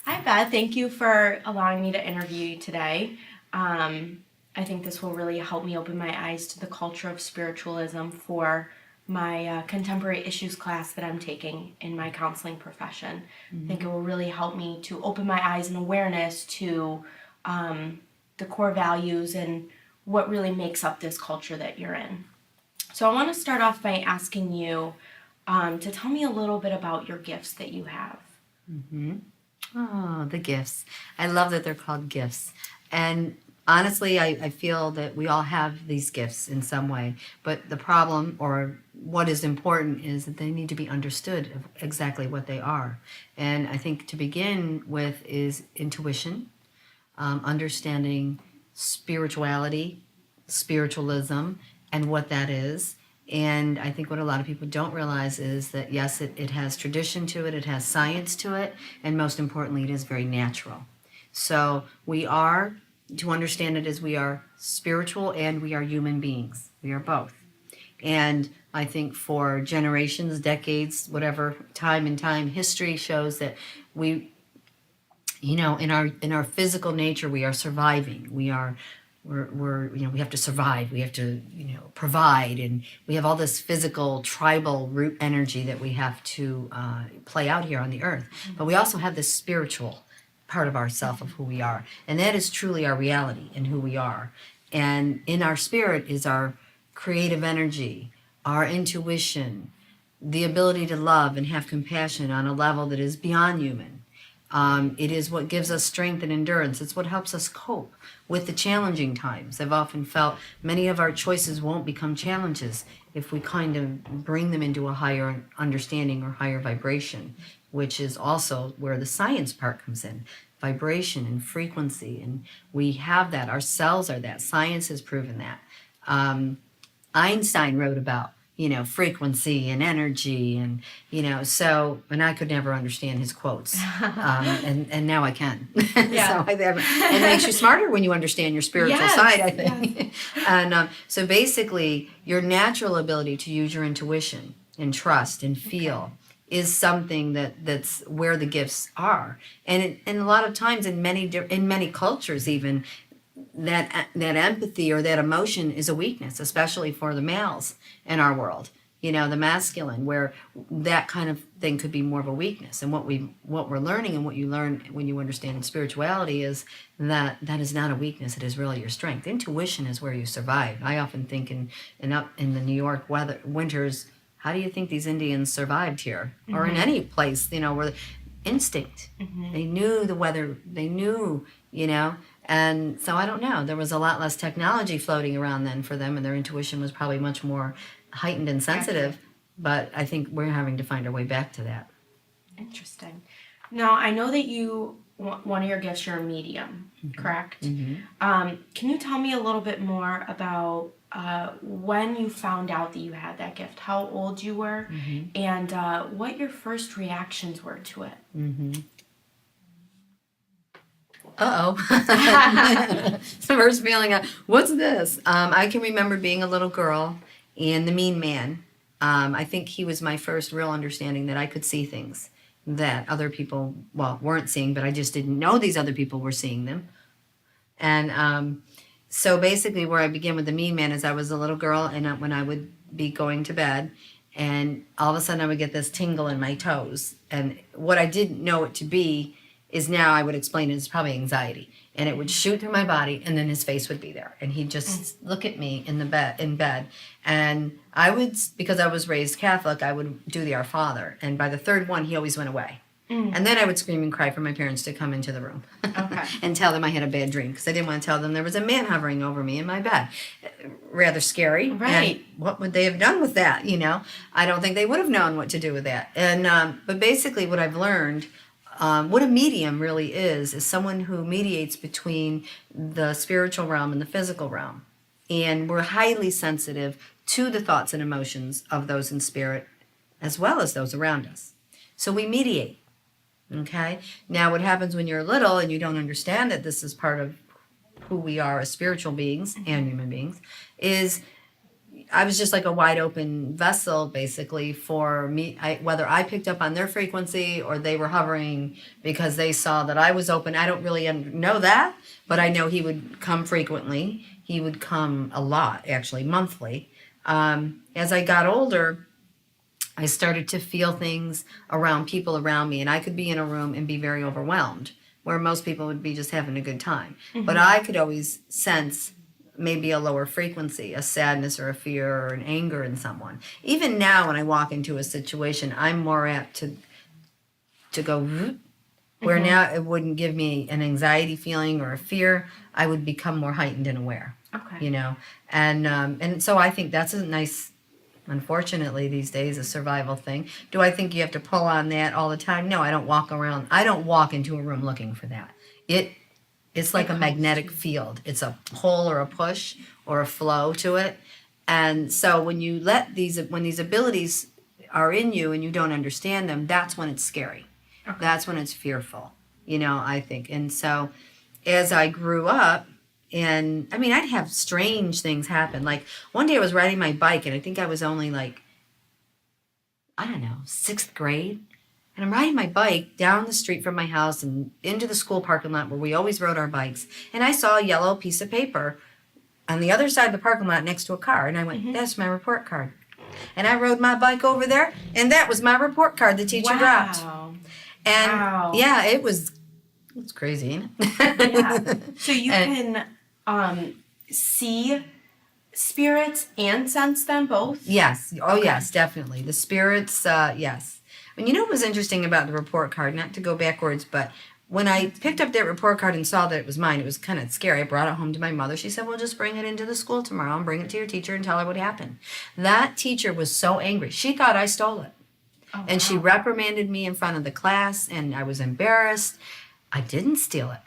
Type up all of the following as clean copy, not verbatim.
Hi, Beth. Thank you for allowing me to interview you today. I think this will really help me open my eyes to the culture of spiritualism for my contemporary issues class that I'm taking in my counseling profession. I think it will really help me to open my eyes and awareness to the core values and what really makes up this culture that you're in. So I want to start off by asking you to tell me a little bit about your gifts that you have. Oh, the gifts. I love that they're called gifts. And honestly, I feel that we all have these gifts in some way. But the problem, or what is important, is that they need to be understood of exactly what they are. And I think to begin with is intuition, understanding spirituality, spiritualism, and what that is. And I think what a lot of people don't realize is that, yes, it has tradition to it, it has science to it, and most importantly, it is very natural. So we are, to understand it, as we are spiritual and we are human beings. We are both. And I think for generations, decades, whatever, time and time, history shows that we, in our physical nature, we are surviving. We're we have to survive. We have to provide, and we have all this physical tribal root energy that we have to play out here on the earth. But we also have this spiritual part of ourself, of who we are, and that is truly our reality and who we are. And in our spirit is our creative energy, our intuition, the ability to love and have compassion on a level that is beyond human. It is what gives us strength and endurance. It's what helps us cope with the challenging times. I've often felt many of our choices won't become challenges if we kind of bring them into a higher understanding or higher vibration, which is also where the science part comes in. Vibration and frequency, and we have that. Our cells are that. Science has proven that. Einstein wrote about frequency and energy, and and I could never understand his quotes, and now I can. Yeah. It makes you smarter when you understand your spiritual Yes, side, I think. And so basically, your natural ability to use your intuition and trust and feel is something that's where the gifts are, and a lot of times in many cultures even, that empathy or that emotion is a weakness, especially for the males in our world. The masculine, where that kind of thing could be more of a weakness. And what we're learning, and what you learn when you understand spirituality, is that is not a weakness. It is really your strength. Intuition is where you survive. I often think up in the New York winters, how do you think these Indians survived here, or in any place, where instinct. They knew the weather. They knew, and so I don't know. There was a lot less technology floating around then for them, and their intuition was probably much more heightened and sensitive. But I think we're having to find our way back to that. Interesting. Now, I know that one of your gifts, you're a medium, correct? Can you tell me a little bit more about when you found out that you had that gift, how old you were, and what your first reactions were to it? The first feeling, what's this? I can remember being a little girl, and the mean man. I think he was my first real understanding that I could see things that other people, weren't seeing, but I just didn't know these other people were seeing them. And so basically where I began with the mean man is I was a little girl, and when I would be going to bed, and all of a sudden I would get this tingle in my toes. And what I didn't know it to be is, now I would explain it as probably anxiety. And it would shoot through my body, and then his face would be there. And he'd just look at me in bed. And I would, because I was raised Catholic, I would do the Our Father. And by the third one, he always went away. And then I would scream and cry for my parents to come into the room and tell them I had a bad dream, because I didn't want to tell them there was a man hovering over me in my bed. Rather scary. Right. And what would they have done with that? I don't think they would have known what to do with that. And but basically what I've learned, what a medium really is someone who mediates between the spiritual realm and the physical realm. And we're highly sensitive to the thoughts and emotions of those in spirit, as well as those around us. So we mediate. Okay? Now, what happens when you're little and you don't understand that this is part of who we are as spiritual beings and human beings is I was just like a wide open vessel, basically, for me. Whether I picked up on their frequency or they were hovering because they saw that I was open. I don't really know that, but I know he would come frequently. He would come a lot, actually, monthly. As I got older, I started to feel things around people around me, and I could be in a room and be very overwhelmed, where most people would be just having a good time. But I could always sense maybe a lower frequency, a sadness or a fear or an anger in someone. Even now, when I walk into a situation, I'm more apt to go, "Vroom," where now it wouldn't give me an anxiety feeling or a fear. I would become more heightened and aware. Okay. You know, and so I think that's a nice. Unfortunately, these days, a survival thing. Do I think you have to pull on that all the time? No, I don't walk around. I don't walk into a room looking for that. It's like a magnetic field. It's a pull or a push or a flow to it. And so when you when these abilities are in you and you don't understand them, that's when it's scary. Okay. That's when it's fearful, I think. And so as I grew up, and I mean, I'd have strange things happen. Like one day I was riding my bike, and I think I was only like, I don't know, 6th grade. And I'm riding my bike down the street from my house and into the school parking lot where we always rode our bikes. And I saw a yellow piece of paper on the other side of the parking lot next to a car. And I went, that's my report card. And I rode my bike over there, and that was my report card the teacher dropped. And yeah, it's crazy, ain't it? Yeah. So you can see spirits and sense them both? Yes. Oh, okay. Yes, definitely. The spirits, yes. And what was interesting about the report card, not to go backwards, but when I picked up that report card and saw that it was mine, it was kind of scary. I brought it home to my mother. She said, well, just bring it into the school tomorrow and bring it to your teacher and tell her what happened. That teacher was so angry. She thought I stole it. Oh, and wow. She reprimanded me in front of the class, and I was embarrassed. I didn't steal it.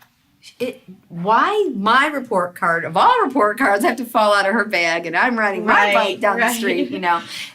Why my report card, of all report cards, have to fall out of her bag, and I'm riding my bike down the street,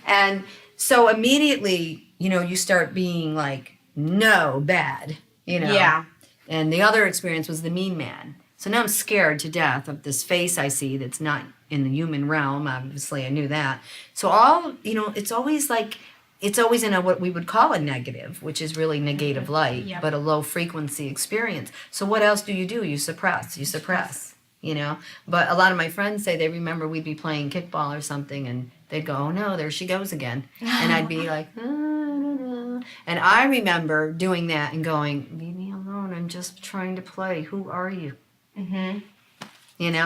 And so immediately, you start being like, no, bad, Yeah. And the other experience was the mean man. So now I'm scared to death of this face I see that's not in the human realm. Obviously, I knew that. So it's always in what we would call a negative, which is really negative light, yep. But a low frequency experience. So what else do? You suppress, But a lot of my friends say they remember we'd be playing kickball or something, and they'd go, oh no, there she goes again. And I'd be like, and I remember doing that and going, leave me alone, I'm just trying to play. Who are you? Mm-hmm.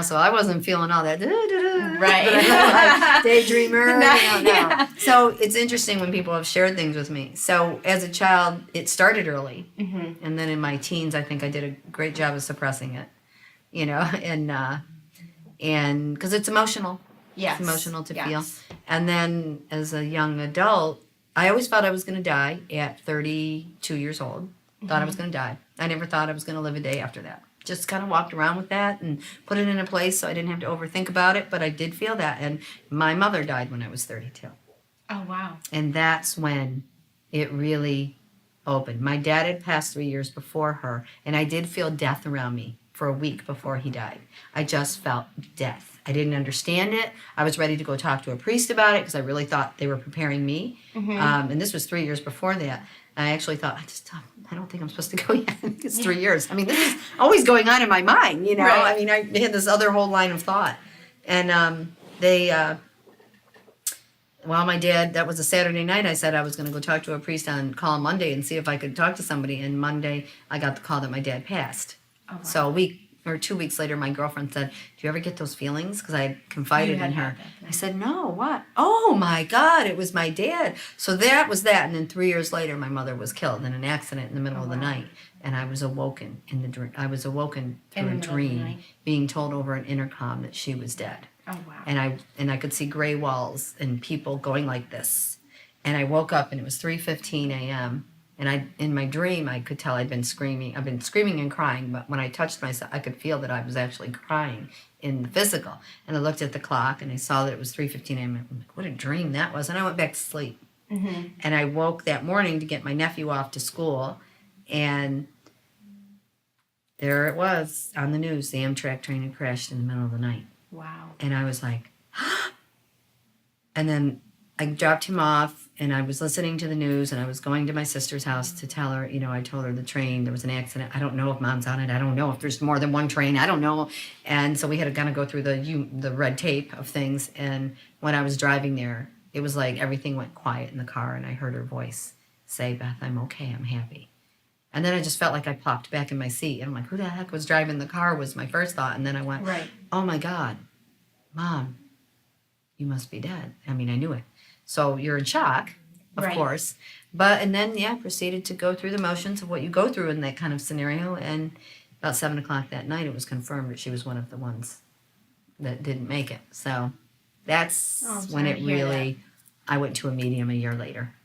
So I wasn't feeling all that, right? Like daydreamer, no. Yeah. So it's interesting when people have shared things with me. So as a child, it started early, mm-hmm. And then in my teens, I think I did a great job of suppressing it, and because it's emotional. Yes. It's emotional to feel. And then as a young adult, I always thought I was going to die at 32 years old. Mm-hmm. Thought I was going to die. I never thought I was going to live a day after that. Just kind of walked around with that and put it in a place so I didn't have to overthink about it. But I did feel that. And my mother died when I was 32. Oh, wow. And that's when it really opened. My dad had passed 3 years before her, and I did feel death around me for a week before he died. I just felt death. I didn't understand it. I was ready to go talk to a priest about it because I really thought they were preparing me. Mm-hmm. And this was 3 years before that. I actually thought, I don't think I'm supposed to go yet. It's 3 years. I mean, this is always going on in my mind, Right. I mean, I had this other whole line of thought. And my dad, that was a Saturday night, I said I was going to go talk to a priest on call Monday and see if I could talk to somebody. And Monday, I got the call that my dad passed. Oh, wow. So a week or 2 weeks later, my girlfriend said, do you ever get those feelings? Because I confided in her. I said, no, what? Oh, my God, it was my dad. So that was that. And then 3 years later, my mother was killed in an accident in the middle of the night. And I was awoken in the dream. I was awoken through a dream, being told over an intercom that she was dead. Oh, wow. And I could see gray walls and people going like this. And I woke up, and it was 3:15 a.m., and in my dream, I could tell I'd been screaming. I've been screaming and crying, but when I touched myself, I could feel that I was actually crying in the physical. And I looked at the clock, and I saw that it was 3:15 a.m. I'm like, what a dream that was. And I went back to sleep. Mm-hmm. And I woke that morning to get my nephew off to school, and there it was on the news. The Amtrak train had crashed in the middle of the night. Wow. And I was like, and I could see gray walls and people going like this. And I was awoken through a dream, being told over an intercom that she was dead. Oh, wow. And I was awoken through a dream, being told over an intercom that she was dead. And I was like, And then I dropped him off, and I was listening to the news, and I was going to my sister's house to tell her, I told her the train, there was an accident. I don't know if mom's on it. I don't know if there's more than one train. I don't know. And so we had to kind of go through the red tape of things. And when I was driving there, it was like everything went quiet in the car, and I heard her voice say, Beth, I'm okay. I'm happy. And then I just felt like I popped back in my seat. And I'm like, who the heck was driving the car was my first thought. And then I went, Right. oh my God, Mom, you must be dead. I mean, I knew it. So you're in shock, of Right. course. And then, proceeded to go through the motions of what you go through in that kind of scenario. And about 7 o'clock that night, it was confirmed that she was one of the ones that didn't make it. So that's Oh, I'm when sorry it to hear really, I went to a medium a year later.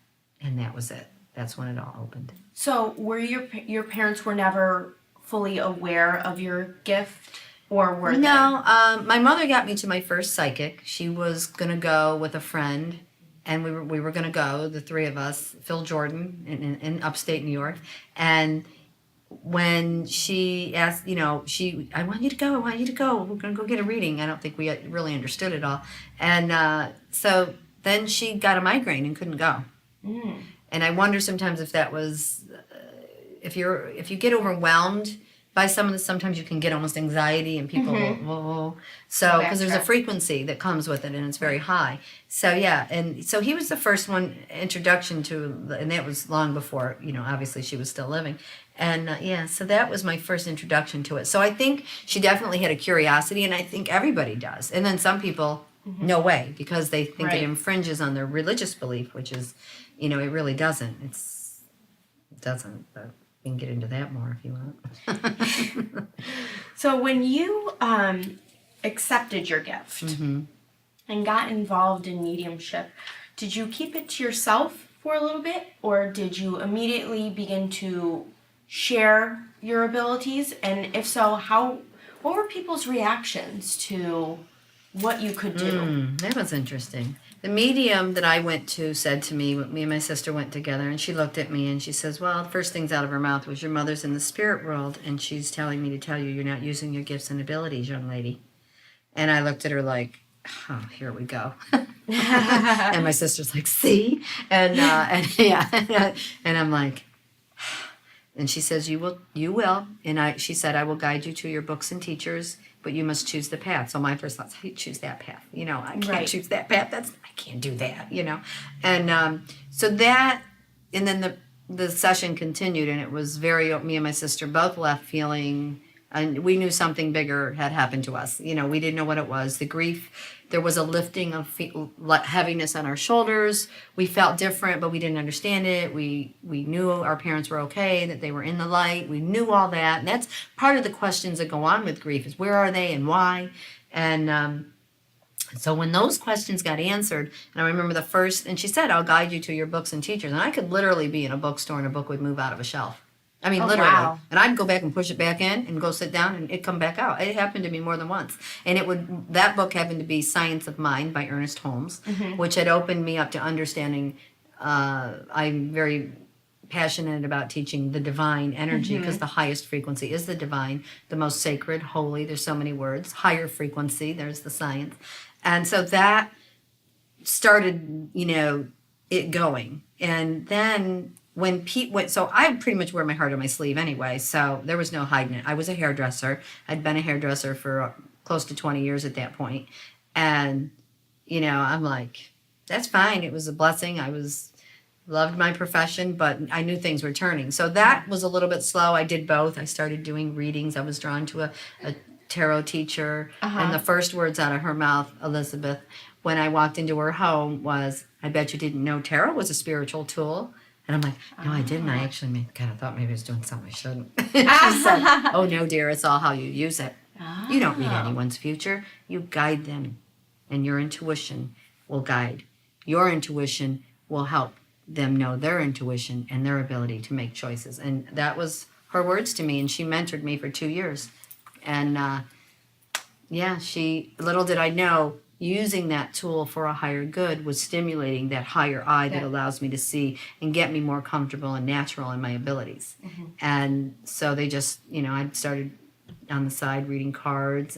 And that was it. That's when it all opened. So were your parents were never fully aware of your gift, or were No, my mother got me to my first psychic. She was gonna go with a friend, and we were gonna go, the three of us, Phil Jordan in upstate New York, and when she asked, I want you to go, I want you to go. We're gonna go get a reading. I don't think we really understood it all, and so then she got a migraine and couldn't go. they? And I wonder sometimes if that was, if you get overwhelmed by some of this, sometimes you can get almost anxiety, and people will, so, because there's a Backtrack. frequency that comes with it, and it's very high. So yeah, and so he was the first one introduction to, and that was long before, obviously she was still living. And so that was my first introduction to it. So I think she definitely had a curiosity, and I think everybody does. And then some people, no way, because they think Right. it infringes on their religious belief, which is, it really doesn't. It doesn't, but we can get into that more if you want. So when you accepted your gift and got involved in mediumship, did you keep it to yourself for a little bit, or did you immediately begin to share your abilities? And if so, what were people's reactions to what you could do? That was interesting. The medium that I went to said to me, me and my sister went together, and she looked at me and she says, well, the first things out of her mouth was, your mother's in the spirit world, and she's telling me to tell you you're not using your gifts and abilities, young lady. And I looked at her like, oh, here we go. And my sister's like, see? And yeah, and I'm like, and she says, you will. And she said, I will guide you to your books and teachers, but you must choose the path. So my first thoughts, how do you choose that path? I can't Right. choose that path. I can't do that, And so that, and then the session continued, and it was me and my sister both left feeling, and we knew something bigger had happened to us. We didn't know what it was. The grief, there was a lifting of heaviness on our shoulders. We felt different, but we didn't understand it. We knew our parents were okay, that they were in the light. We knew all that. And that's part of the questions that go on with grief, is where are they and why? And so when those questions got answered, and I remember the first, and she said, I'll guide you to your books and teachers. And I could literally be in a bookstore and a book would move out of a shelf. I mean, Oh, literally. wow. And I'd go back and push it back in and go sit down, and it'd come back out. It happened to me more than once. And that book happened to be Science of Mind by Ernest Holmes, which had opened me up to understanding. I'm very passionate about teaching the divine energy, because the highest frequency is the divine, the most sacred, holy. There's so many words. Higher frequency, there's the science. And so that started, it going. And then when Pete went, so I pretty much wear my heart on my sleeve anyway, so there was no hiding it. I was a hairdresser. I'd been a hairdresser for close to 20 years at that point. And, I'm like, that's fine. It was a blessing. Loved my profession, but I knew things were turning. So that was a little bit slow. I did both. I started doing readings. I was drawn to a tarot teacher. And the first words out of her mouth, Elizabeth, when I walked into her home was, I bet you didn't know tarot was a spiritual tool. And I'm like, no, I didn't. I actually kind of thought maybe I was doing something I shouldn't. She said, oh, no, dear, it's all how you use it. You don't read anyone's future. You guide them. And your intuition will guide. Your intuition will help them know their intuition and their ability to make choices. And that was her words to me. And she mentored me for 2 years. And little did I know, using that tool for a higher good was stimulating that higher eye that allows me to see and get me more comfortable and natural in my abilities. And so they just, I started on the side reading cards,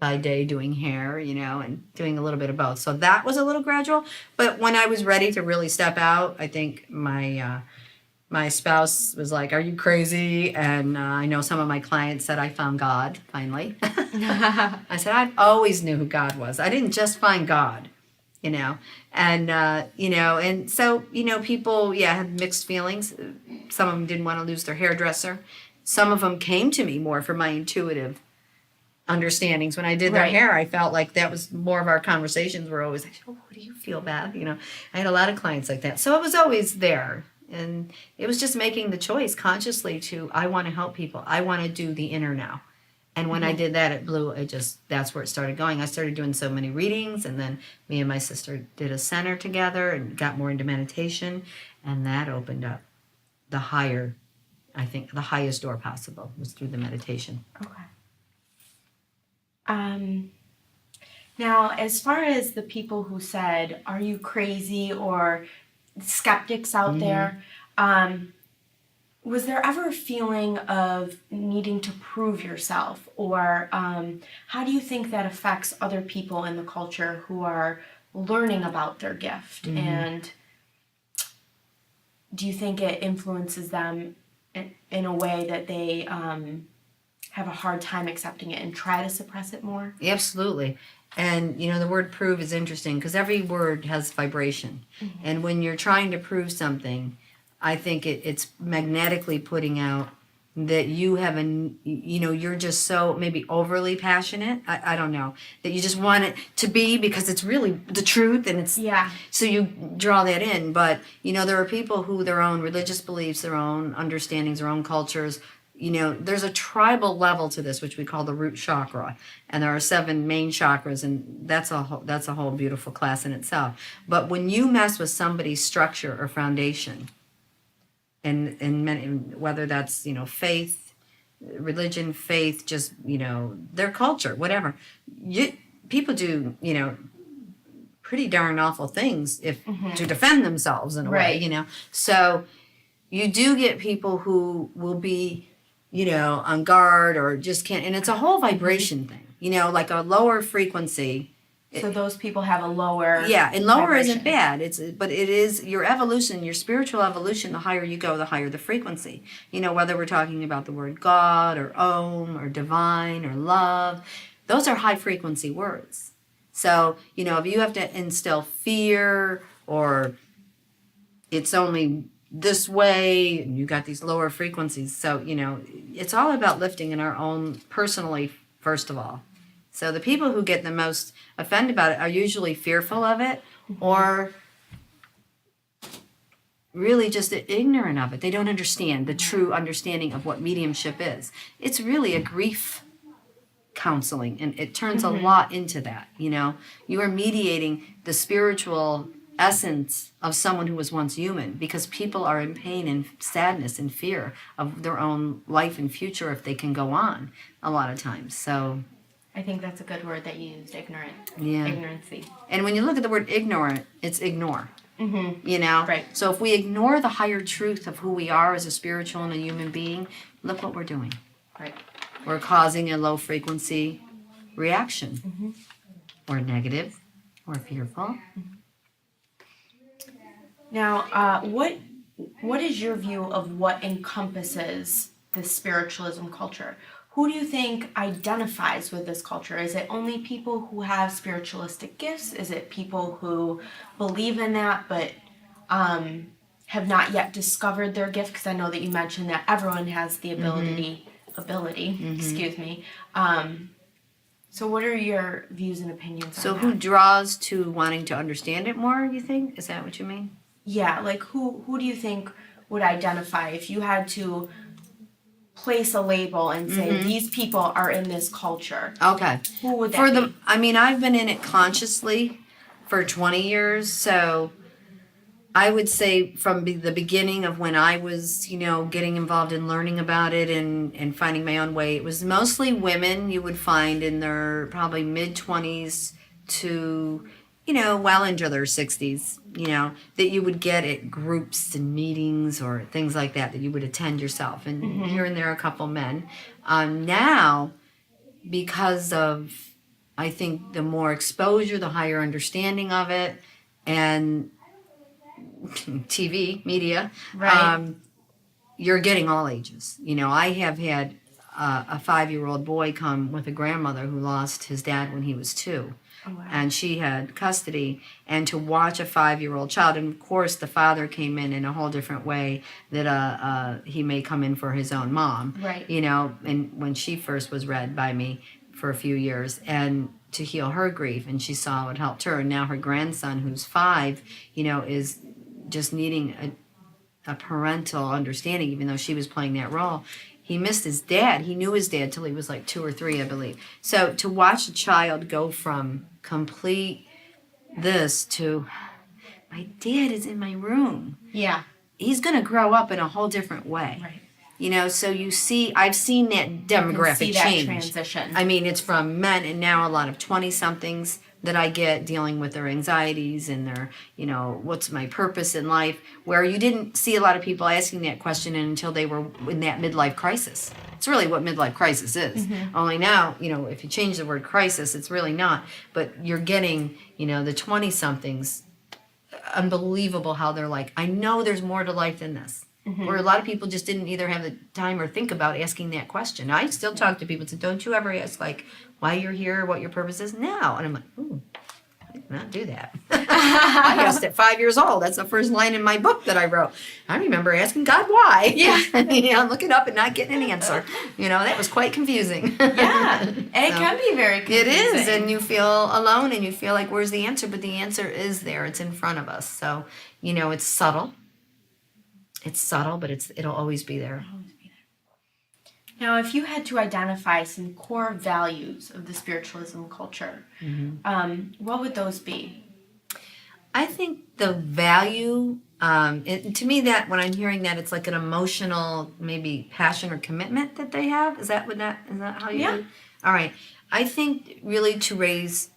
by day doing hair, and doing a little bit of both. So that was a little gradual. But when I was ready to really step out, I think my spouse was like, "Are you crazy?" And I know some of my clients said I found God finally. I said I always knew who God was. I didn't just find God, and so people had mixed feelings. Some of them didn't want to lose their hairdresser. Some of them came to me more for my intuitive understandings. When I did their Right. hair, I felt like that was more of our conversations were always like, "Oh, do you feel bad?" I had a lot of clients like that. So it was always there. And it was just making the choice consciously to, I want to help people. I want to do the inner now. And when I did that, it blew, that's where it started going. I started doing so many readings, and then me and my sister did a center together and got more into meditation. And that opened up the highest door possible was through the meditation. Okay. Now, as far as the people who said, "Are you crazy?" or skeptics out there, was there ever a feeling of needing to prove yourself, or how do you think that affects other people in the culture who are learning about their gift? And do you think it influences them in a way that they have a hard time accepting it and try to suppress it more? Absolutely. And, the word prove is interesting because every word has vibration. And when you're trying to prove something, I think it's magnetically putting out that you have you're just so maybe overly passionate. I don't know, that you just want it to be because it's really the truth and it's, so you draw that in. But, there are people who their own religious beliefs, their own understandings, their own cultures, there's a tribal level to this, which we call the root chakra, and there are 7 main chakras, and that's a whole beautiful class in itself. But when you mess with somebody's structure or foundation, and whether that's faith, religion, faith, just their culture, whatever, people do pretty darn awful things to defend themselves in a way, So you do get people who will be on guard or just can't, and it's a whole vibration thing, like a lower frequency. So those people have a lower and lower vibration. isn't bad. But it is your evolution, your spiritual evolution. The higher you go, the higher the frequency. Whether we're talking about the word God or Om or divine or love, those are high frequency words. So if you have to instill fear or it's only this way, and you got these lower frequencies. So, it's all about lifting in our own personally, first of all. So the people who get the most offended about it are usually fearful of it or really just ignorant of it. They don't understand the true understanding of what mediumship is. It's really a grief counseling, and it turns a lot into that. You are mediating the spiritual essence of someone who was once human, because people are in pain and sadness and fear of their own life and future if they can go on a lot of times. So I think that's a good word that you used, ignorant. Yeah. Ignorancy. And when you look at the word ignorant, it's ignore. Right. So if we ignore the higher truth of who we are as a spiritual and a human being, look what we're doing. Right. We're causing a low frequency reaction, or negative, or fearful. Now, what is your view of what encompasses the spiritualism culture? Who do you think identifies with this culture? Is it only people who have spiritualistic gifts? Is it people who believe in that but have not yet discovered their gift? Because I know that you mentioned that everyone has the ability. Excuse me. So what are your views and opinions on that? So who draws to wanting to understand it more, you think? Is that what you mean? Yeah, like who do you think would identify if you had to place a label and say these people are in this culture? Okay. Who would that be? I've been in it consciously for 20 years, so I would say from the beginning of when I was, getting involved in learning about it and finding my own way, it was mostly women you would find in their probably mid-20s to, well into their 60s, that you would get at groups and meetings or things like that you would attend yourself. And here and there a couple men. Now, because of I think the more exposure, the higher understanding of it, and TV, media, Right. you're getting all ages. I have had a 5-year-old boy come with a grandmother who lost his dad when he was 2. Oh, wow. And she had custody, and to watch a 5-year-old child, and of course the father came in a whole different way that he may come in for his own mom, Right. And when she first was read by me for a few years, and to heal her grief, and she saw what helped her, and now her grandson, who's 5, is just needing a parental understanding, even though she was playing that role. He missed his dad. He knew his dad till he was like 2 or 3, I believe. So to watch a child go from complete this to, my dad is in my room. Yeah. He's going to grow up in a whole different way. Right. So I've seen that demographic See that change. transition. I mean, it's from men and now a lot of 20-somethings that I get dealing with their anxieties and their, what's my purpose in life, where you didn't see a lot of people asking that question until they were in that midlife crisis. It's really what midlife crisis is. Mm-hmm. Only now, if you change the word crisis, it's really not. But you're getting, the 20-somethings, unbelievable how they're like, I know there's more to life than this. Mm-hmm. Where a lot of people just didn't either have the time or think about asking that question. I still talk to people and say, don't you ever ask, like, why you're here, what your purpose is now? And I'm like, ooh, I did not do that. I asked at 5 years old. That's the first line in my book that I wrote. I remember asking God why. Yeah. Looking up and not getting an answer. That was quite confusing. Yeah. And it can be very confusing. It is, and you feel alone and you feel like, where's the answer? But the answer is there. It's in front of us. So, it's subtle. It's subtle, but it'll always be there. Now, if you had to identify some core values of the spiritualism culture, what would those be? I think the value, to me, that when I'm hearing that, it's like an emotional, maybe passion or commitment that they have. Is that how you? Yeah. All right. I think really to raise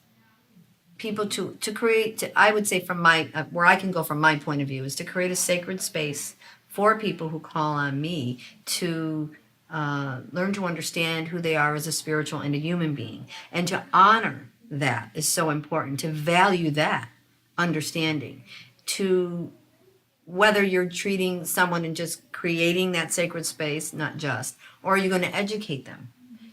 people to create, I would say from my, where I can go from my point of view, is to create a sacred space for people who call on me to learn to understand who they are as a spiritual and a human being. And to honor that is so important, to value that understanding, to whether you're treating someone and just creating that sacred space, not just, or are you going to educate them?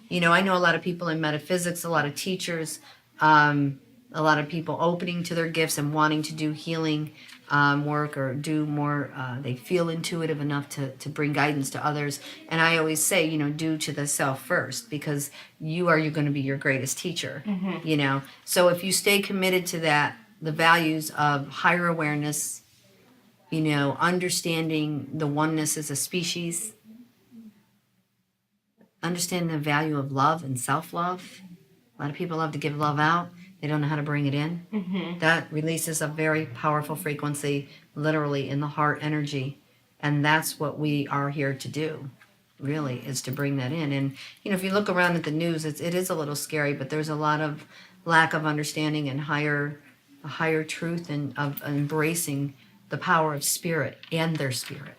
I know a lot of people in metaphysics, a lot of teachers, a lot of people opening to their gifts and wanting to do healing work or do more, they feel intuitive enough to bring guidance to others. And I always say, do to the self first, because you're going to be your greatest teacher, So if you stay committed to that, the values of higher awareness, understanding the oneness as a species, understanding the value of love and self-love. A lot of people love to give love out. They don't know how to bring it in. Mm-hmm. That releases a very powerful frequency, literally in the heart energy. And that's what we are here to do, really, is to bring that in. And, if you look around at the news, it is a little scary, but there's a lot of lack of understanding and higher truth and of embracing the power of spirit and their spirit.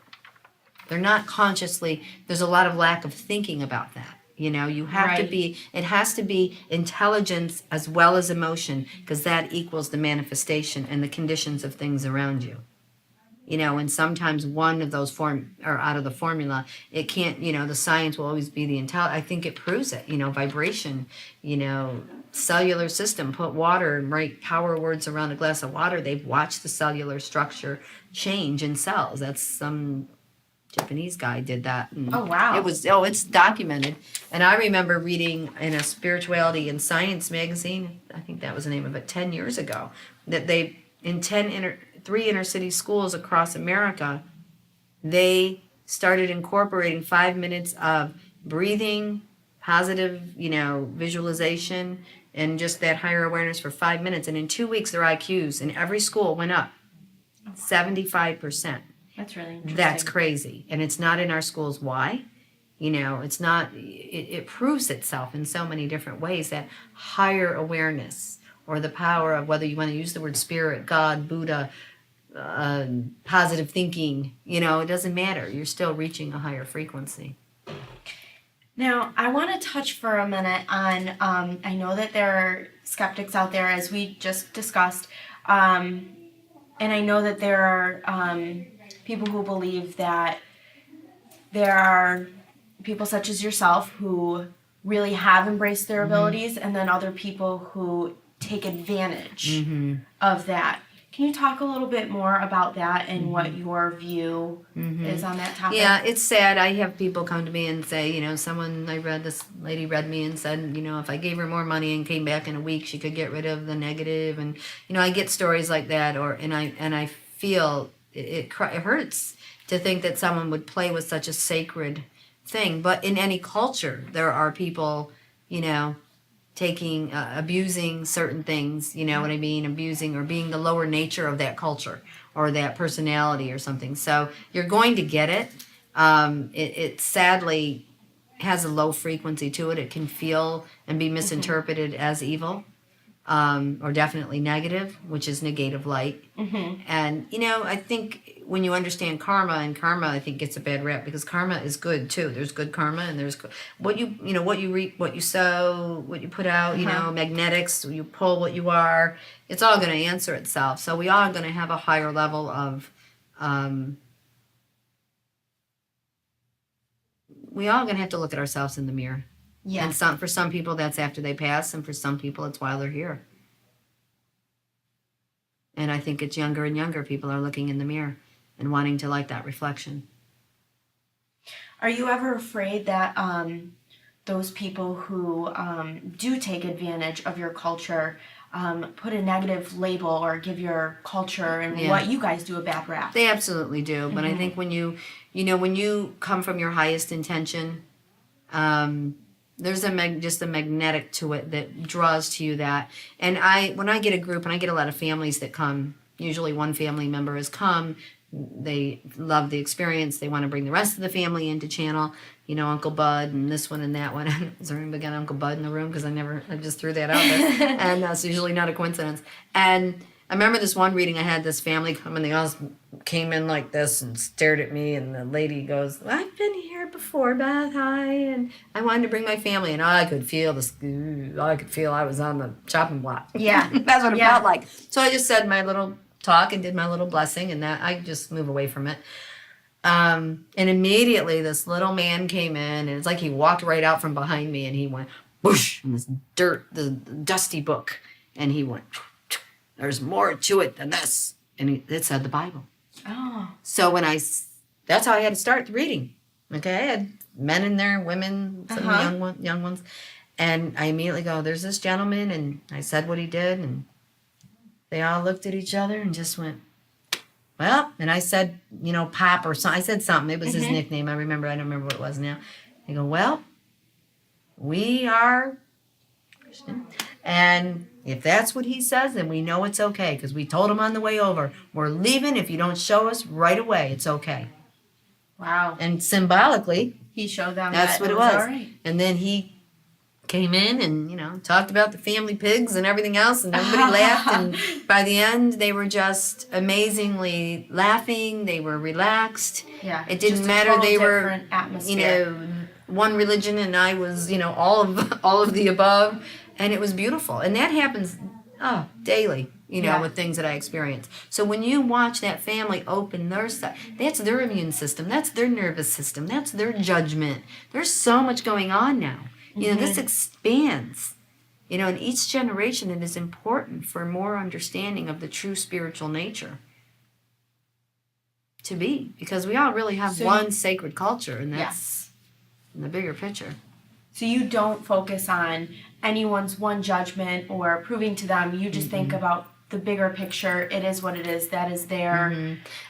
They're not consciously, there's a lot of lack of thinking about that. You have to be, it has to be intelligence as well as emotion, because that equals the manifestation and the conditions of things around you. And sometimes one of those out of the formula, it can't, the science will always be the I think it proves it, vibration, cellular system, put water and write power words around a glass of water. They've watched the cellular structure change in cells. That's some Japanese guy did that. And oh, wow. It's documented. And I remember reading in a Spirituality and Science magazine, I think that was the name of it, 10 years ago, that they, in 3 inner city schools across America, they started incorporating 5 minutes of breathing, positive, visualization, and just that higher awareness for 5 minutes. And in 2 weeks, their IQs in every school went up 75%. That's really interesting. That's crazy. And it's not in our schools. Why? It's not, it proves itself in so many different ways, that higher awareness, or the power of, whether you want to use the word spirit, God, Buddha, positive thinking, it doesn't matter. You're still reaching a higher frequency. Now, I want to touch for a minute on, I know that there are skeptics out there, as we just discussed, and I know that there are people who believe that there are people such as yourself who really have embraced their abilities, and then other people who take advantage of that. Can you talk a little bit more about that and what your view is on that topic? Yeah, it's sad. I have people come to me and say, this lady read me and said, if I gave her more money and came back in a week, she could get rid of the negative. And, I get stories like that, and I feel it hurts to think that someone would play with such a sacred thing. But in any culture, there are people, abusing certain things, you know what I mean, abusing or being the lower nature of that culture or that personality or something. So you're going to get it. It sadly has a low frequency to it. It can feel and be misinterpreted as evil, or definitely negative, which is negative light. And, I think when you understand karma, and karma, I think, gets a bad rap because karma is good too. There's good karma, and there's what you reap, what you sow, what you put out, magnetics, you pull what you are. It's all going to answer itself. So we are going to have a higher level of, we all going to have to look at ourselves in the mirror. Yeah. And for some people, that's after they pass, and for some people, it's while they're here. And I think it's younger and younger people are looking in the mirror and wanting to like that reflection. Are you ever afraid that those people who do take advantage of your culture put a negative label or give your culture and what you guys do a bad rap? They absolutely do. But I think when you come from your highest intention, there's just a magnetic to it that draws to you that. And when I get a group, and I get a lot of families that come, usually one family member has come, they love the experience, they want to bring the rest of the family into channel, Uncle Bud and this one and that one. Is there anybody got Uncle Bud in the room? Because I just threw that out there. And that's usually not a coincidence. And I remember this one reading, I had this family come and they all came in like this and stared at me, and the lady goes, I've been here before, Beth, hi, and I wanted to bring my family, and I could feel I was on the chopping block. Yeah. That's what it felt like. So I just said my little talk and did my little blessing, and that I just move away from it. And immediately this little man came in, and it's like he walked right out from behind me, and he went, whoosh, in this the dusty book, and he went, there's more to it than this. And it said the Bible. Oh. So that's how I had to start the reading. Okay, I had men in there, women, some young ones. And I immediately go, there's this gentleman, and I said what he did, and they all looked at each other and just went, well, and I said, Pop or something. I said something. It was his nickname. I don't remember what it was now. They go, well, we are Christian, and if that's what he says, then we know it's okay, because we told him on the way over, we're leaving if you don't show us right away. It's okay. Wow. And symbolically, he showed them that's that what it was. All right. And then he came in and, talked about the family pigs and everything else, and everybody laughed. And by the end, they were just amazingly laughing. They were relaxed. Yeah. It didn't matter. They were, atmosphere. One religion, and I was, all of the above. And it was beautiful. And that happens daily, with things that I experience. So when you watch that family open their side, that's their immune system. That's their nervous system. That's their judgment. There's so much going on now. This expands. In each generation, it is important for more understanding of the true spiritual nature to be. Because we all really have one sacred culture, and that's in the bigger picture. So you don't focus on anyone's one judgment or proving to them. You just think about the bigger picture. It is what it is. That is there.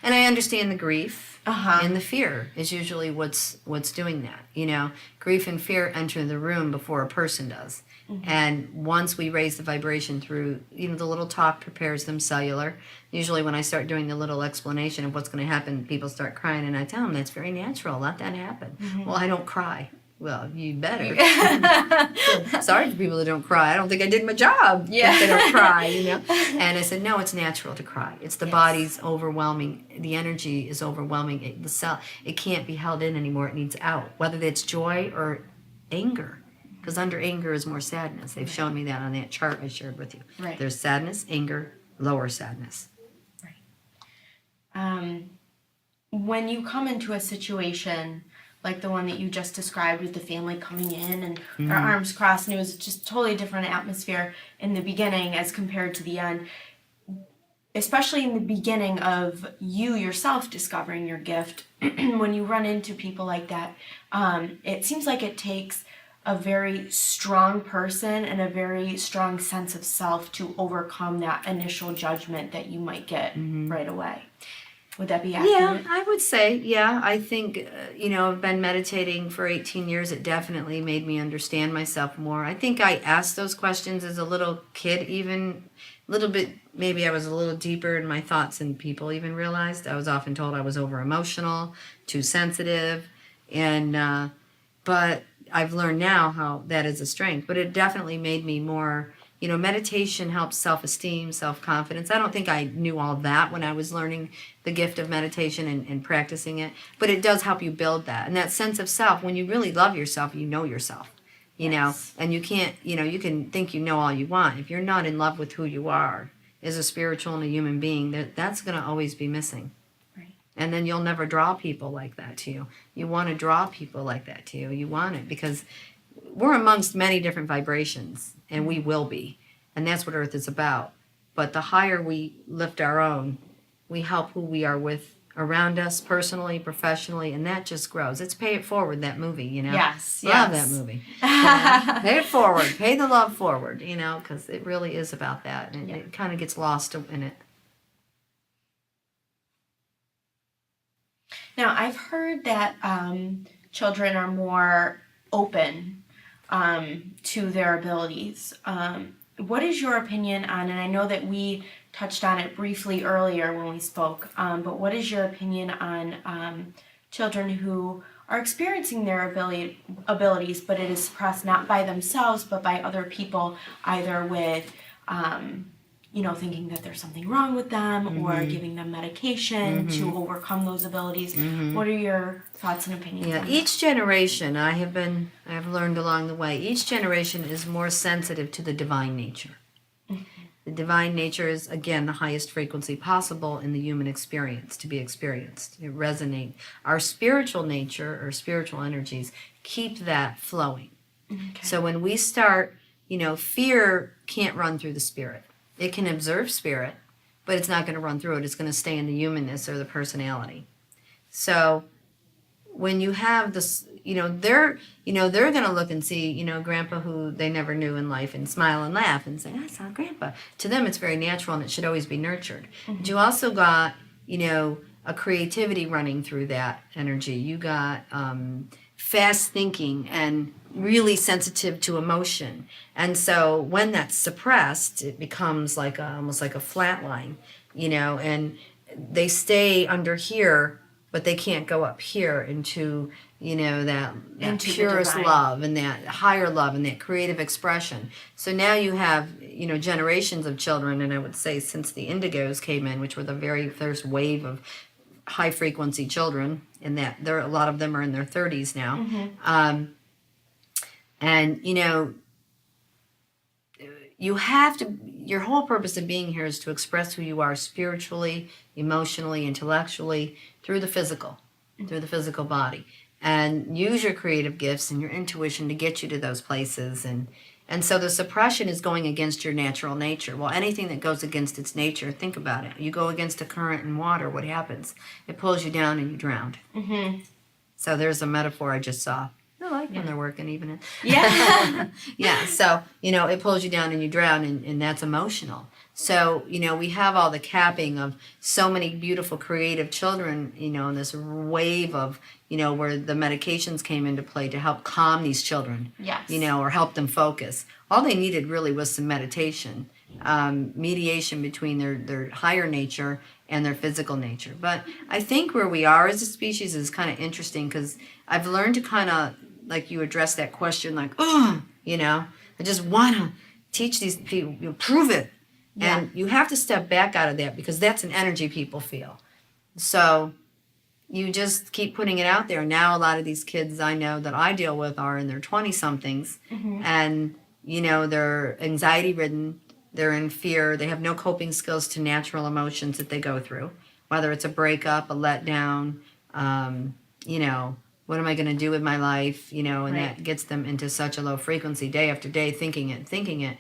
And I understand the grief and the fear is usually what's doing that. Grief and fear enter the room before a person does. And once we raise the vibration through, the little talk prepares them cellular. Usually when I start doing the little explanation of what's going to happen, people start crying, and I tell them that's very natural. Let that happen. Well, I don't cry. Well, you better. Sorry for people that don't cry. I don't think I did my job if they don't cry, And I said, no, it's natural to cry. It's the body's overwhelming. The energy is overwhelming. The cell, it can't be held in anymore. It needs out. Whether it's joy or anger. Because under anger is more sadness. They've shown me that on that chart I shared with you. Right. There's sadness, anger, lower sadness. When you come into a situation like the one that you just described with the family coming in and their arms crossed, and it was just totally different atmosphere in the beginning as compared to the end, especially in the beginning of you yourself discovering your gift. When you run into people like that, it seems like it takes a very strong person and a very strong sense of self to overcome that initial judgment that you might get right away. Would that be accurate? Yeah, I would say, yeah. I think, I've been meditating for 18 years. It definitely made me understand myself more. I think I asked those questions as a little kid, even a little bit, maybe I was a little deeper in my thoughts than people even realized. I was often told I was over emotional, too sensitive, and, but I've learned now how that is a strength. But it definitely made me more, meditation helps self-esteem, self-confidence. I don't think I knew all that when I was learning the gift of meditation and practicing it, but it does help you build that. And that sense of self, when you really love yourself, you know yourself, Yes. and you can't, you can think you know all you want. If you're not in love with who you are as a spiritual and a human being, that's going to always be missing. Right. And then you'll never draw people like that to you. You want to draw people like that to you. You want it because we're amongst many different vibrations, and we will be. And that's what Earth is about. But the higher we lift our own, we help who we are with around us, personally, professionally, and that just grows. It's Pay It Forward, that movie, Yes, Love yes. that movie. Pay it forward. Pay the love forward, because it really is about that. And it kind of gets lost in it. Now, I've heard that children are more open to their abilities. What is your opinion on, and I know that we touched on it briefly earlier when we spoke, but what is your opinion on children who are experiencing their abilities, but it is suppressed not by themselves, but by other people, either with thinking that there's something wrong with them or giving them medication to overcome those abilities. What are your thoughts and opinions on that? Each generation, I've learned along the way, each generation is more sensitive to the divine nature. The divine nature is, again, the highest frequency possible in the human experience to be experienced. It resonates. Our spiritual nature or spiritual energies keep that flowing. Okay. So when we start, fear can't run through the spirit. It can observe spirit, but it's not going to run through it. It's going to stay in the humanness or the personality. So when you have this, they're going to look and see, grandpa who they never knew in life and smile and laugh and say, I saw grandpa. To them, it's very natural and it should always be nurtured. But you also got, a creativity running through that energy. You got fast thinking and really sensitive to emotion. And so when that's suppressed, it becomes like almost like a flat line, and they stay under here, but they can't go up here into, that Into the purest divine. love and that higher love and that creative expression. So now you have, generations of children, and I would say since the indigos came in, which were the very first wave of high frequency children, in that a lot of them are in their 30s now. And you have to, your whole purpose of being here is to express who you are spiritually, emotionally, intellectually, through the physical body, and use your creative gifts and your intuition to get you to those places. And so the suppression is going against your natural nature. Well, anything that goes against its nature, think about it. You go against a current in water, what happens? It pulls you down and you drown. So there's a metaphor I just saw. I like when they're working even. Yeah. Yeah, so, it pulls you down and you drown, and that's emotional. So, we have all the capping of so many beautiful creative children, in this wave of, where the medications came into play to help calm these children, Yes. or help them focus. All they needed really was some meditation, mediation between their higher nature and their physical nature. But I think where we are as a species is kind of interesting, because I've learned to kind of, like you address that question, like, I just want to teach these people, prove it. And you have to step back out of that, because that's an energy people feel. So, you just keep putting it out there. Now a lot of these kids I know that I deal with are in their 20 somethings, and they're anxiety ridden, they're in fear, they have no coping skills to natural emotions that they go through, whether it's a breakup, a letdown, what am I going to do with my life, and that gets them into such a low frequency day after day, thinking it,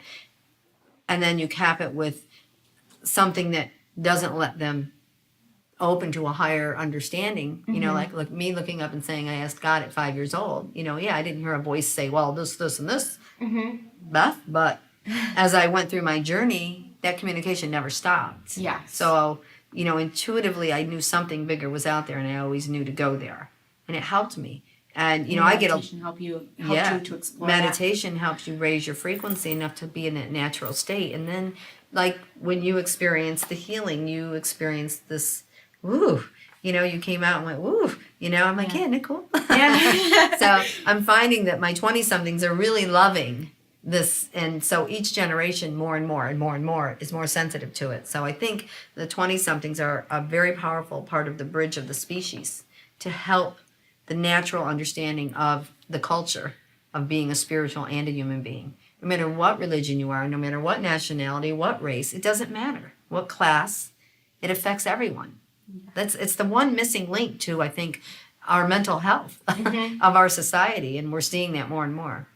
and then you cap it with something that doesn't let them open to a higher understanding, like me looking up and saying I asked God at 5 years old, I didn't hear a voice say, well, this and this, Beth, but as I went through my journey, that communication never stopped. Yeah. So intuitively I knew something bigger was out there, and I always knew to go there, and it helped me. And I get helped you to explore meditation helps you raise your frequency enough to be in that natural state, and then like when you experience the healing, you experience this woo, you came out and went, woo, I'm like, yeah, isn't it cool? Yeah. So I'm finding that my 20-somethings are really loving this. And so each generation more and more and more and more is more sensitive to it. So I think the 20-somethings are a very powerful part of the bridge of the species to help the natural understanding of the culture of being a spiritual and a human being. No matter what religion you are, no matter what nationality, what race, it doesn't matter. What class, it affects everyone. It's the one missing link to, I think, our mental health of our society, and we're seeing that more and more.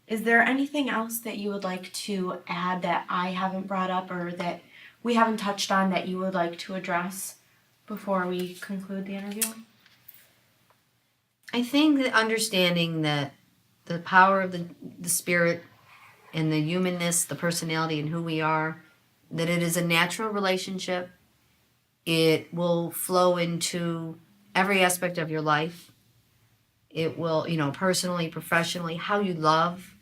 Is there anything else that you would like to add that I haven't brought up or that we haven't touched on that you would like to address before we conclude the interview? I think that understanding that the power of the spirit and the humanness, the personality, and who we are, that it is a natural relationship. It will flow into every aspect of your life. It will, personally, professionally, how you love,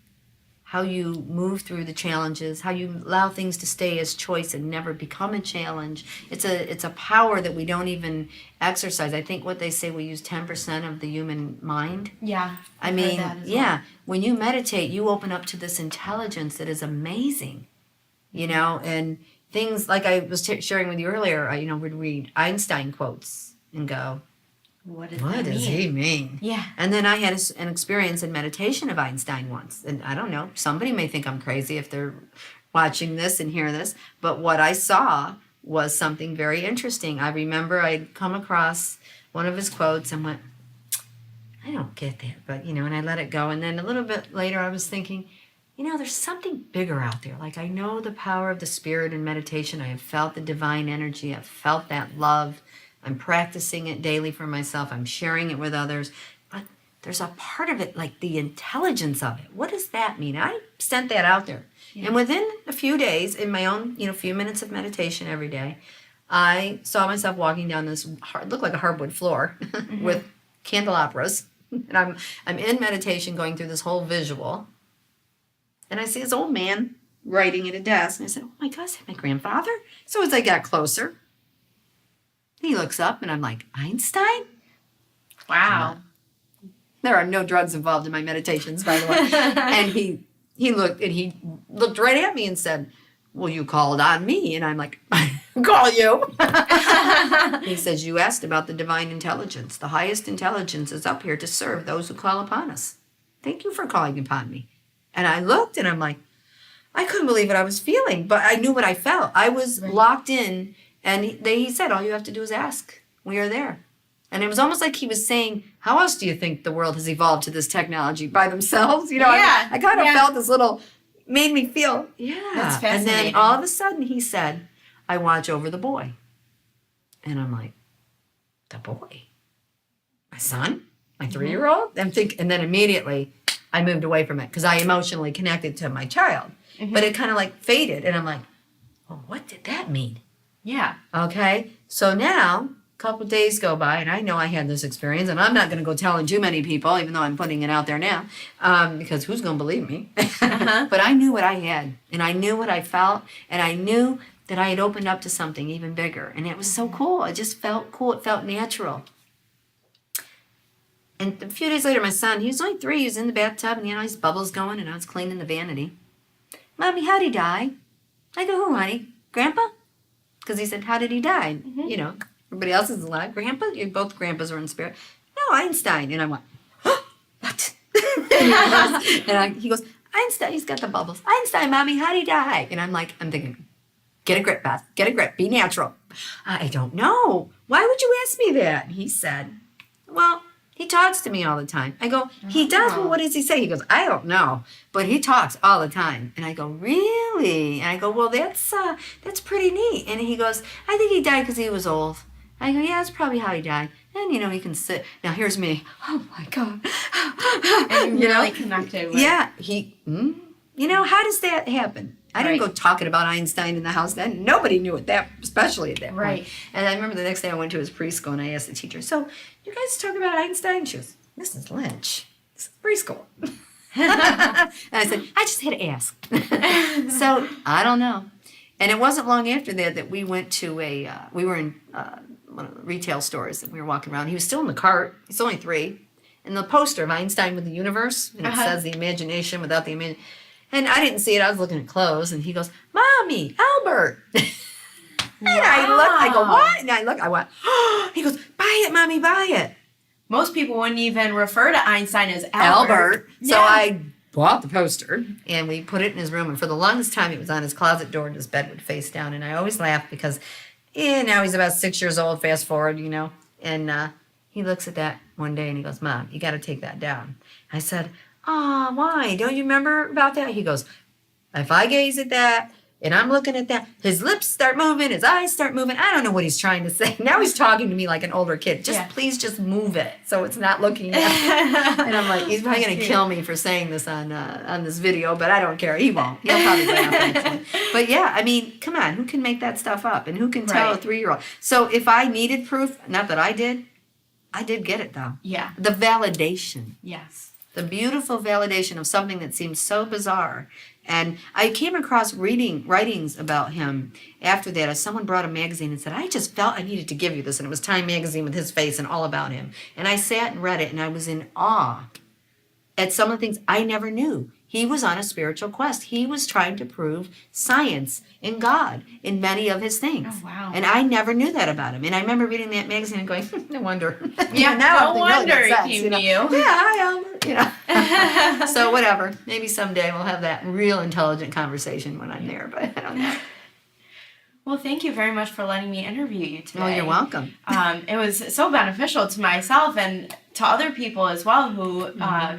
how you move through the challenges, how you allow things to stay as choice and never become a challenge. It's a power that we don't even exercise. I think what they say, we use 10% of the human mind. Yeah. I mean, yeah, when you meditate, you open up to this intelligence that is amazing, and things like I was sharing with you earlier, I would read Einstein quotes and go, what does he mean? Yeah. And then I had an experience in meditation of Einstein once. And I don't know, somebody may think I'm crazy if they're watching this and hear this, but what I saw was something very interesting. I remember I'd come across one of his quotes and went, I don't get that, but, and I let it go. And then a little bit later I was thinking, there's something bigger out there. Like, I know the power of the spirit in meditation. I have felt the divine energy. I've felt that love. I'm practicing it daily for myself. I'm sharing it with others. But there's a part of it, like the intelligence of it. What does that mean? I sent that out there. Yeah. And within a few days, in my own, few minutes of meditation every day, I saw myself walking down this, looked like a hardwood floor with candelabras. And I'm in meditation going through this whole visual. And I see this old man writing at a desk. And I said, oh my God, is that my grandfather? So as I got closer, he looks up and I'm like, Einstein? Wow. There are no drugs involved in my meditations, by the way. And he looked right at me and said, well, you called on me. And I'm like, I call you. He says, you asked about the divine intelligence. The highest intelligence is up here to serve those who call upon us. Thank you for calling upon me. And I looked and I'm like, I couldn't believe what I was feeling, but I knew what I felt. I was locked in. And he said, all you have to do is ask. We are there. And it was almost like he was saying, how else do you think the world has evolved to this technology? By themselves? I kind of felt this little, made me feel, That's fascinating. And then all of a sudden he said, I watch over the boy. And I'm like, the boy? My son? My 3-year-old? And then immediately I moved away from it because I emotionally connected to my child. But it kind of like faded. And I'm like, well, what did that mean? Yeah. Okay. So now, a couple of days go by, and I know I had this experience, and I'm not going to go telling too many people, even though I'm putting it out there now, because who's going to believe me? But I knew what I had, and I knew what I felt, and I knew that I had opened up to something even bigger, and it was so cool. It just felt cool. It felt natural. And a few days later, my son, he was only 3, he was in the bathtub, and his bubbles going, and I was cleaning the vanity. Mommy, how'd he die? I go, who, honey? Grandpa? Because he said, how did he die? Mm-hmm. You know, everybody else is alive. Grandpa, both grandpas were in spirit. No, Einstein. And I went, what? He goes, Einstein, he's got the bubbles. Einstein, Mommy, how'd he die? And I'm thinking, get a grip, Beth. Get a grip. Be natural. I don't know. Why would you ask me that? And he said, well, he talks to me all the time. I go, he does? Well, what does he say? He goes, I don't know. But he talks all the time. And I go, really? And I go, well, that's pretty neat. And he goes, I think he died because he was old. I go, yeah, that's probably how he died. And, you know, he can sit. Now, here's me. Oh, my God. And you really connected with. Yeah. You know, how does that happen? I didn't go talking about Einstein in the house then. Nobody knew it, especially at that point. Right. And I remember the next day I went to his preschool and I asked the teacher, so you guys talk about Einstein? She goes, Mrs. Lynch, this is preschool. And I said, I just had to ask. So I don't know. And it wasn't long after that we went to we were in one of the retail stores and we were walking around. He was still in the cart. He's only 3. And the poster of Einstein with the universe, and it says the imagination without the imagination. And I didn't see it. I was looking at clothes, and he goes, Mommy, Albert. And I go, what? And I went, oh. He goes, buy it, Mommy, buy it. Most people wouldn't even refer to Einstein as Albert. So I bought the poster, and we put it in his room. And for the longest time, it was on his closet door, and his bed would face down. And I always laugh because now he's about 6 years old, fast forward, you know. And he looks at that one day, and he goes, Mom, you got to take that down. I said, oh, why? Don't you remember about that? He goes, if I gaze at that and I'm looking at that, his lips start moving, his eyes start moving. I don't know what he's trying to say. Now he's talking to me like an older kid. Please just move it so it's not looking at me. And I'm like, he's probably going to kill me for saying this on this video, but I don't care. He won't. He'll probably laugh at it. But yeah, I mean, come on. Who can make that stuff up? And who can tell a 3-year-old? So if I needed proof, not that I did get it though. Yeah. The validation. Yes. The beautiful validation of something that seems so bizarre. And I came across writings about him after that as someone brought a magazine and said, I just felt I needed to give you this. And it was Time magazine with his face and all about him. And I sat and read it and I was in awe at some of the things I never knew. He was on a spiritual quest. He was trying to prove science and God in many of his things. Oh, wow. And I never knew that about him. And I remember reading that magazine and going, no wonder. Yeah, now no wonder you knew. Yeah, hi, Albert. You know. So whatever. Maybe someday we'll have that real intelligent conversation when I'm there, but I don't know. Well, thank you very much for letting me interview you today. Oh, you're welcome. It was so beneficial to myself and to other people as well who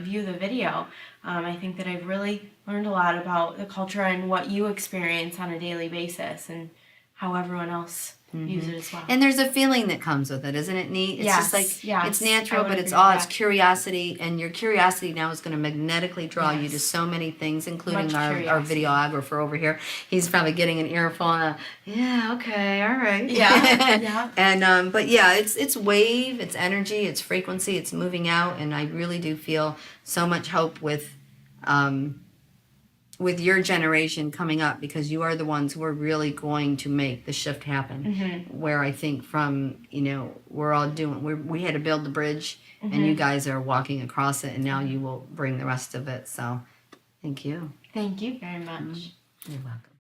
view the video. I think that I've really learned a lot about the culture and what you experience on a daily basis and how everyone else views it as well. And there's a feeling that comes with it, isn't it neat? It's just like, it's natural, but it's all, it's curiosity, and your curiosity now is going to magnetically draw you to so many things, including our videographer over here. He's probably getting an earful and okay, all right. Yeah. And, but yeah, it's wave, it's energy, it's frequency, it's moving out, and I really do feel so much hope with your generation coming up, because you are the ones who are really going to make the shift happen. Where I think from, we're all we had to build the bridge, and you guys are walking across it, and now you will bring the rest of it. So thank you. Thank you very much. You're welcome.